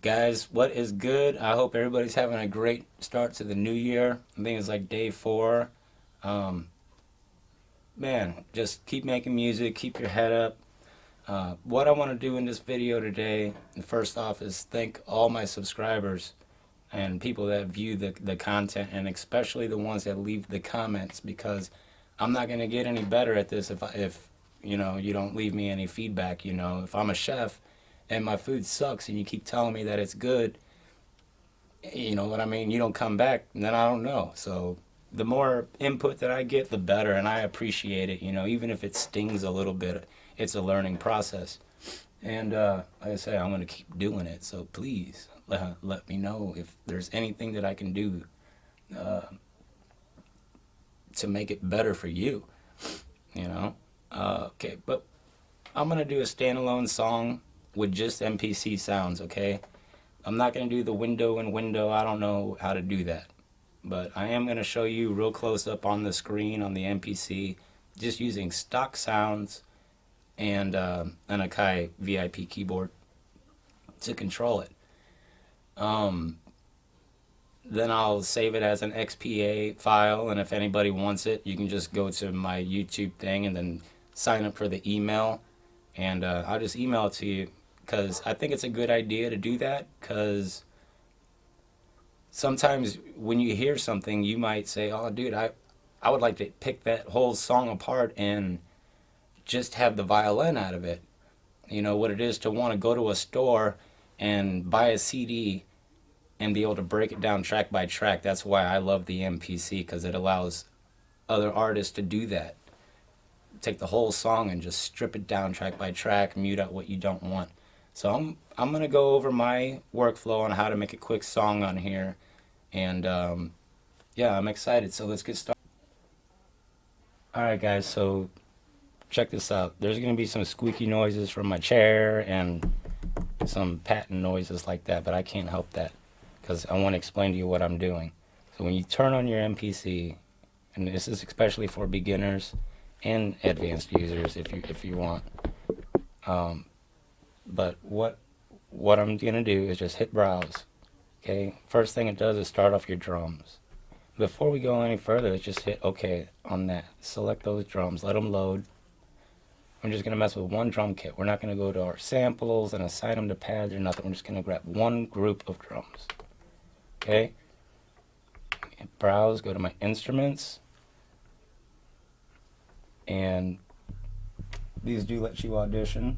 Guys, what is good? I hope everybody's having a great start to the new year. I think it's like day 4. Um, Man, just keep making music, keep your head up. What I want to do in this video today, first off, is thank all my subscribers and people that view the content, and especially the ones that leave the comments, because I'm not going to get any better at this if you don't leave me any feedback. If I'm a chef and my food sucks and you keep telling me that it's good, you know what I mean, you don't come back, then I don't know. So the more input that I get, the better, and I appreciate it. Even if it stings a little bit, it's a learning process. And like I say, I'm going to keep doing it. So please let me know if there's anything that I can do to make it better for you. You know? Okay, but I'm going to do a standalone song with just MPC sounds, okay? I'm not going to do the window and window. I don't know how to do that. But I am going to show you real close up on the screen on the MPC, just using stock sounds and an Akai VIP keyboard to control it. Then I'll save it as an XPA file, and if anybody wants it, you can just go to my YouTube thing and then sign up for the email, and I'll just email it to you, because I think it's a good idea to do that, because sometimes when you hear something, you might say, oh dude, I would like to pick that whole song apart and just have the violin out of it. You know what it is to want to go to a store and buy a CD and be able to break it down track by track. That's why I love the MPC, because it allows other artists to do that. Take the whole song and just strip it down track by track, mute out what you don't want. So I'm gonna go over my workflow on how to make a quick song on here, and yeah, I'm excited. So let's get started. All right, guys. So check this out. There's gonna be some squeaky noises from my chair and some patent noises like that, but I can't help that because I want to explain to you what I'm doing. So when you turn on your MPC, and this is especially for beginners and advanced users if you want, but what I'm gonna do is just hit browse. Okay, first thing it does is start off your drums. Before we go any further, let's just hit OK on that. Select those drums, let them load. I'm just gonna mess with one drum kit. We're not gonna go to our samples and assign them to pads or nothing. We're just gonna grab one group of drums. Okay, hit browse, go to my instruments, and these do let you audition.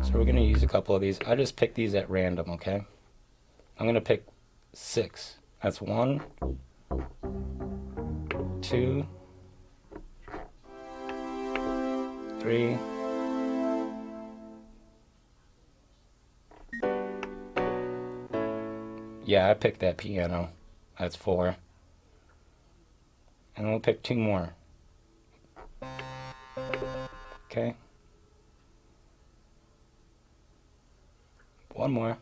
So we're going to use a couple of these. I just picked these at random, okay? I'm going to pick 6. That's 1, 2, 3, 4. Yeah, I picked that piano. That's 4. And we'll pick 2 more. Okay? 1 more.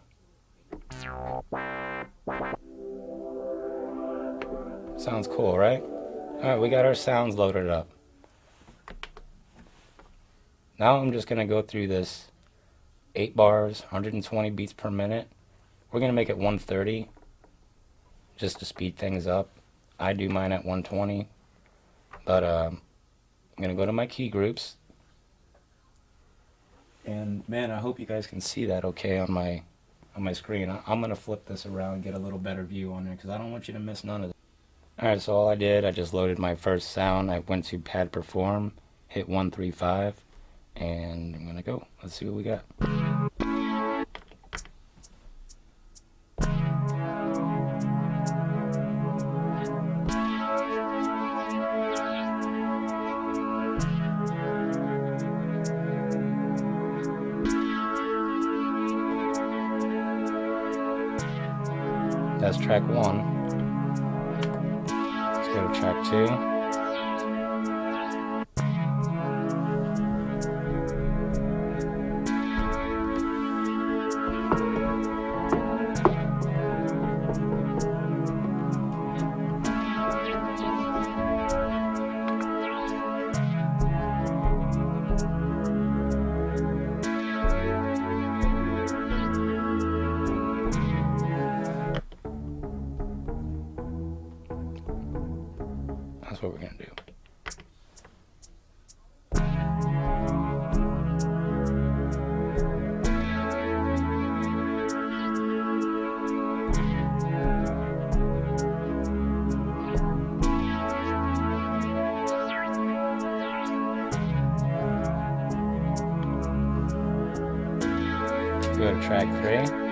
Sounds cool, right? Alright, we got our sounds loaded up. Now I'm just going to go through this 8 bars, 120 beats per minute. We're going to make it 130 just to speed things up. I do mine at 120, but I'm going to go to my key groups. And man, I hope you guys can see that okay on my screen. I'm going to flip this around and get a little better view on there, because I don't want you to miss none of it. Alright, so all I did, I just loaded my first sound. I went to pad perform, hit 135, and I'm going to go. Let's see what we got. That's track 1. Let's go to track 2. go to track 3.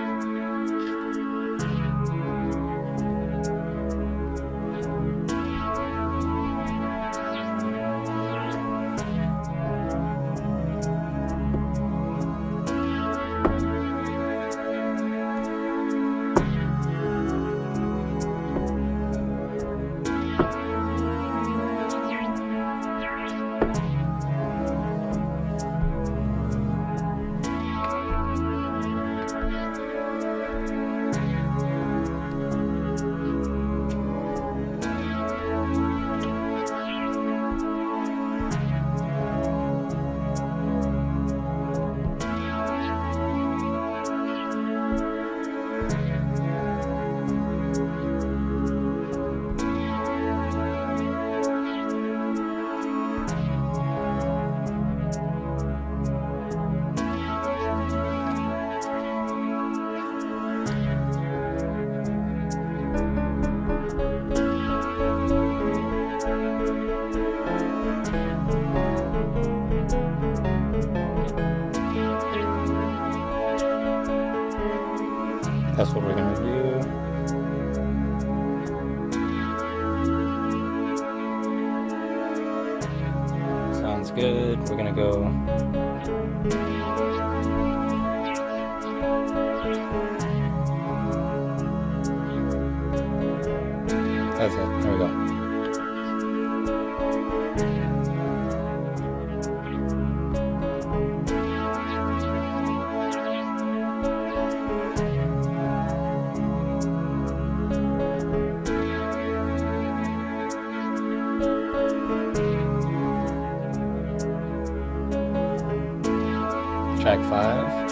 That's what we're going to do. Sounds good. We're going to go. That's it. There we go. Track 5.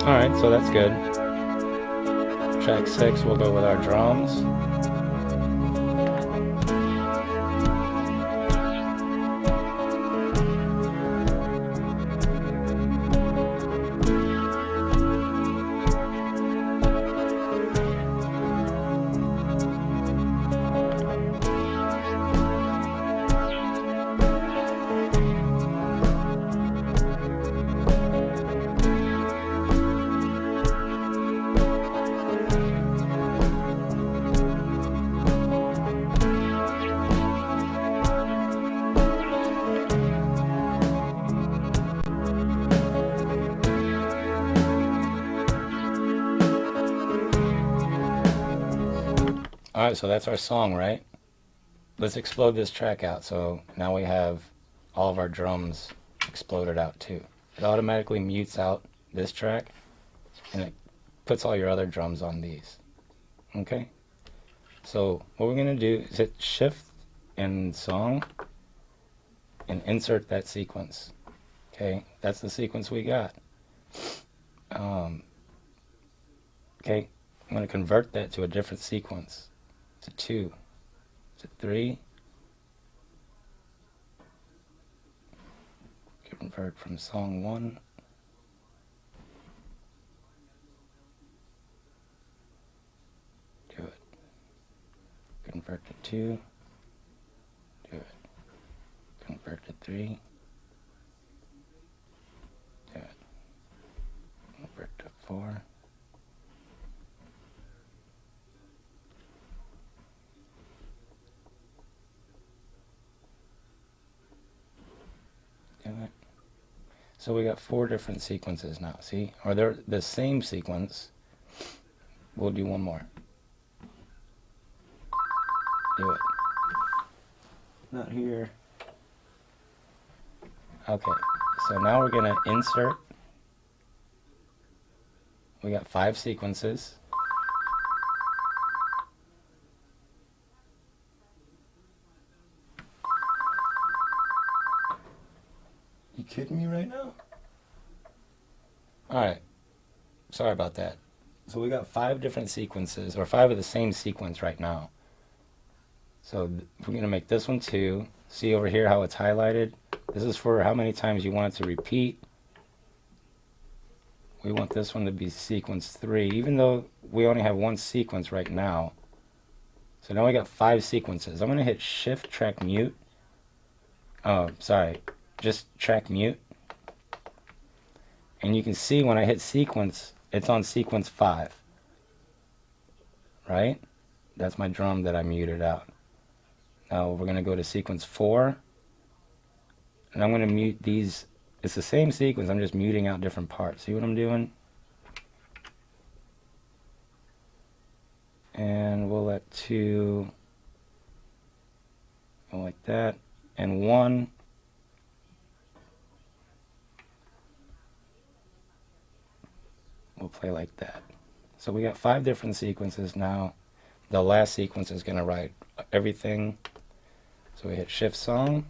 Alright, so that's good. Track 6, we'll go with our drums. Alright, so that's our song, right? Let's explode this track out. So now we have all of our drums exploded out too. It automatically mutes out this track and it puts all your other drums on these. Okay? So what we're going to do is hit shift and song and insert that sequence. Okay? That's the sequence we got. Okay? I'm going to convert that to a different sequence. To 2, to 3, convert from song 1, do it, convert to 2, do it, convert to 3, do it, convert to 4, do it. So we got 4 different sequences now, see? Or they're the same sequence We'll do one more. Do it. Not here. Okay, so now we're gonna insert. We got 5 sequences. You kidding me right now? Alright, sorry about that. So we got 5 different sequences, or 5 of the same sequence right now. So we're going to make this one 2. See over here how it's highlighted? This is for how many times you want it to repeat. We want this one to be sequence 3, even though we only have 1 sequence right now. So now we got 5 sequences. I'm going to hit Shift Track Mute. Oh, sorry. Just Track Mute. And you can see when I hit sequence, it's on sequence 5. Right? That's my drum that I muted out. Now we're going to go to sequence 4. And I'm going to mute these. It's the same sequence, I'm just muting out different parts. See what I'm doing? And we'll let 2 go like that. And 1. We'll play like that. So we got 5 different sequences now. The last sequence is going to write everything. So we hit Shift Song.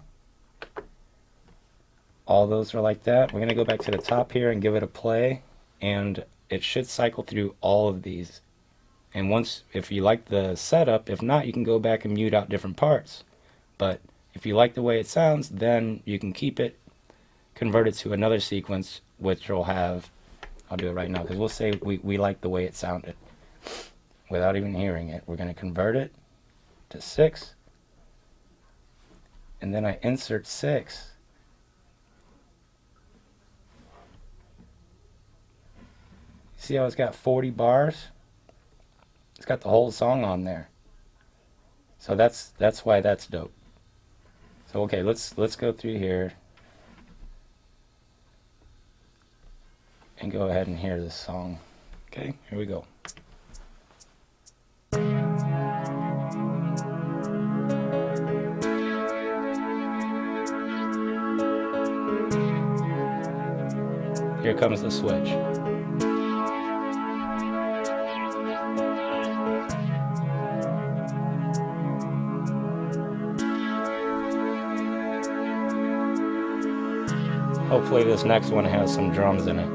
All those are like that. We're going to go back to the top here and give it a play. And it should cycle through all of these. And once, if you like the setup, if not, you can go back and mute out different parts. But if you like the way it sounds, then you can keep it, convert it to another sequence, which will have, I'll do it right now, because we'll say we like the way it sounded without even hearing it. We're going to convert it to 6. And then I insert 6. See how it's got 40 bars? It's got the whole song on there. So that's why that's dope. So okay, let's go through here and go ahead and hear this song. Okay, here we go. Here comes the switch. Hopefully this next one has some drums in it.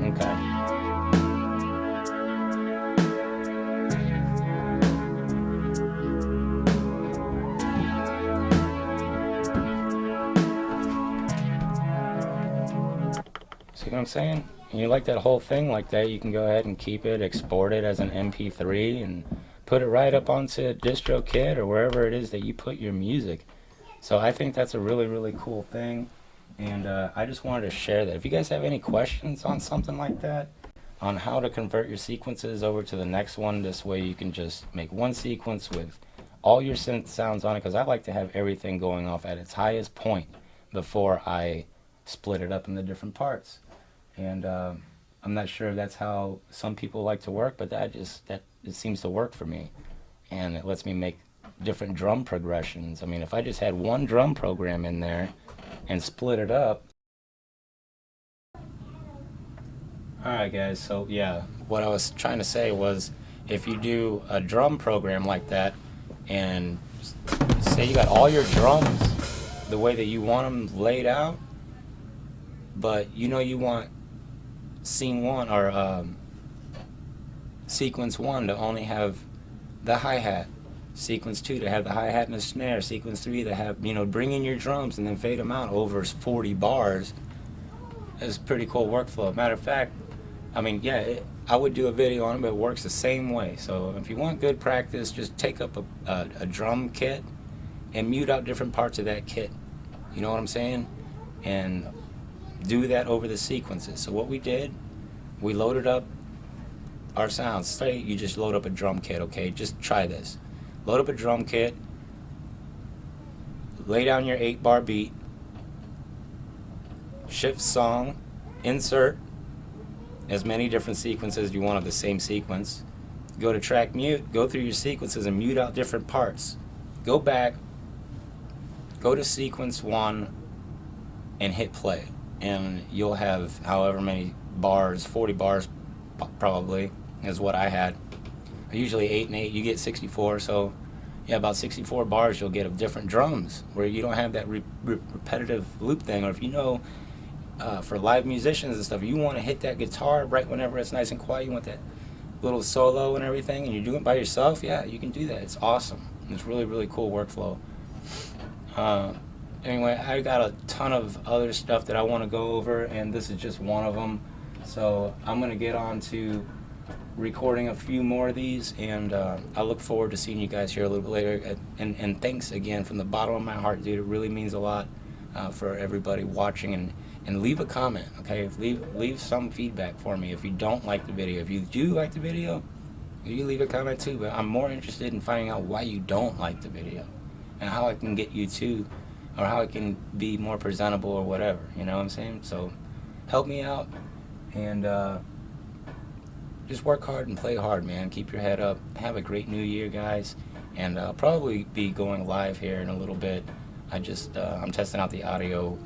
Okay. See what I'm saying? And you like that whole thing like that, you can go ahead and keep it, export it as an MP3, and put it right up onto DistroKid or wherever it is that you put your music. So I think that's a really, really cool thing. And I just wanted to share that. If you guys have any questions on something like that, on how to convert your sequences over to the next one, this way you can just make one sequence with all your synth sounds on it, because I like to have everything going off at its highest point before I split it up into different parts. And I'm not sure if that's how some people like to work, but it seems to work for me. And it lets me make different drum progressions. I mean, if I just had one drum program in there and split it up. Alright guys, so yeah, what I was trying to say was, if you do a drum program like that, and say you got all your drums the way that you want them laid out, but you know you want scene 1 or sequence 1 to only have the hi-hat, sequence 2 to have the hi-hat and the snare, sequence 3 to have, bring in your drums and then fade them out over 40 bars. It's a pretty cool workflow. Matter of fact, I mean, yeah, I would do a video on it, but it works the same way. So if you want good practice, just take up a drum kit and mute out different parts of that kit. You know what I'm saying? And do that over the sequences. So what we did, we loaded up our sounds. Say you just load up a drum kit, okay? Just try this. Load up a drum kit, lay down your 8-bar beat, shift song, insert as many different sequences as you want of the same sequence. Go to track mute, go through your sequences and mute out different parts. Go back, go to sequence 1 and hit play. And you'll have however many bars, 40 bars probably is what I had. Usually 8 and 8, you get 64, so yeah, about 64 bars you'll get of different drums where you don't have that repetitive loop thing. Or if you know, for live musicians and stuff, you want to hit that guitar right whenever it's nice and quiet, you want that little solo and everything, and you're doing it by yourself, yeah, you can do that. It's awesome. It's really, really cool workflow. Anyway, I got a ton of other stuff that I want to go over, and this is just one of them. So I'm going to get on to recording a few more of these, and I look forward to seeing you guys here a little bit later. And thanks again from the bottom of my heart, dude. It really means a lot for everybody watching. And leave a comment, okay? Leave some feedback for me if you don't like the video. If you do like the video, you leave a comment too. But I'm more interested in finding out why you don't like the video and how I can get you to, or how it can be more presentable or whatever. You know what I'm saying? So help me out, and just work hard and play hard, man. Keep your head up. Have a great new year, guys. And I'll probably be going live here in a little bit. I'm testing out the audio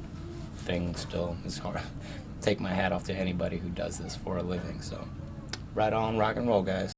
thing still. It's hard. Take my hat off to anybody who does this for a living. So right on, rock and roll, guys.